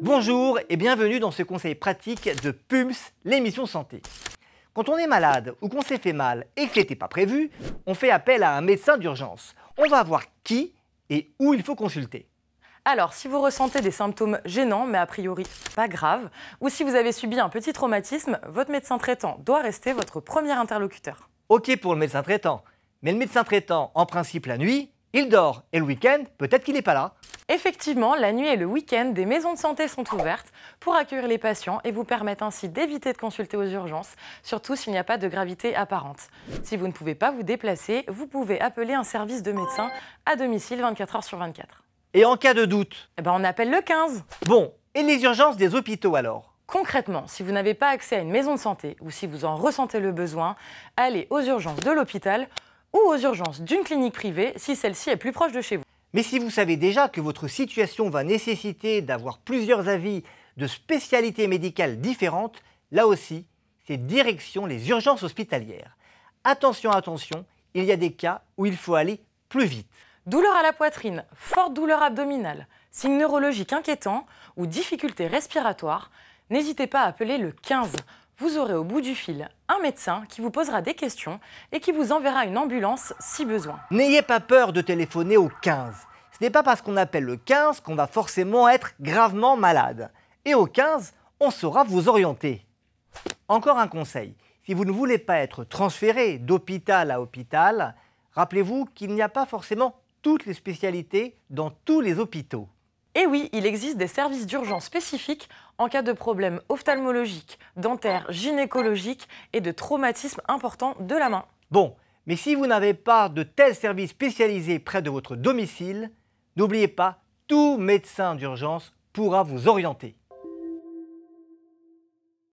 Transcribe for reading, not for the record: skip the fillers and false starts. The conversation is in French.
Bonjour et bienvenue dans ce conseil pratique de PUMS, l'émission santé. Quand on est malade ou qu'on s'est fait mal et que ce n'était pas prévu, on fait appel à un médecin d'urgence. On va voir qui et où il faut consulter. Alors, si vous ressentez des symptômes gênants, mais a priori pas graves, ou si vous avez subi un petit traumatisme, votre médecin traitant doit rester votre premier interlocuteur. Ok pour le médecin traitant, mais le médecin traitant, en principe la nuit, il dort et le week-end, peut-être qu'il n'est pas là. Effectivement, la nuit et le week-end, des maisons de santé sont ouvertes pour accueillir les patients et vous permettent ainsi d'éviter de consulter aux urgences, surtout s'il n'y a pas de gravité apparente. Si vous ne pouvez pas vous déplacer, vous pouvez appeler un service de médecin à domicile 24 heures sur 24. Et en cas de doute, On appelle le 15. Bon, et les urgences des hôpitaux alors? Concrètement, si vous n'avez pas accès à une maison de santé ou si vous en ressentez le besoin, allez aux urgences de l'hôpital ou aux urgences d'une clinique privée si celle-ci est plus proche de chez vous. Mais si vous savez déjà que votre situation va nécessiter d'avoir plusieurs avis de spécialités médicales différentes, là aussi, c'est direction les urgences hospitalières. Attention, attention, il y a des cas où il faut aller plus vite. Douleur à la poitrine, forte douleur abdominale, signes neurologiques inquiétants ou difficultés respiratoires, n'hésitez pas à appeler le 15. Vous aurez au bout du fil un médecin qui vous posera des questions et qui vous enverra une ambulance si besoin. N'ayez pas peur de téléphoner au 15. Ce n'est pas parce qu'on appelle le 15 qu'on va forcément être gravement malade. Et au 15, on saura vous orienter. Encore un conseil, si vous ne voulez pas être transféré d'hôpital à hôpital, rappelez-vous qu'il n'y a pas forcément toutes les spécialités dans tous les hôpitaux. Et oui, il existe des services d'urgence spécifiques en cas de problèmes ophtalmologiques, dentaires, gynécologiques et de traumatismes importants de la main. Bon, mais si vous n'avez pas de tels services spécialisés près de votre domicile, n'oubliez pas, tout médecin d'urgence pourra vous orienter.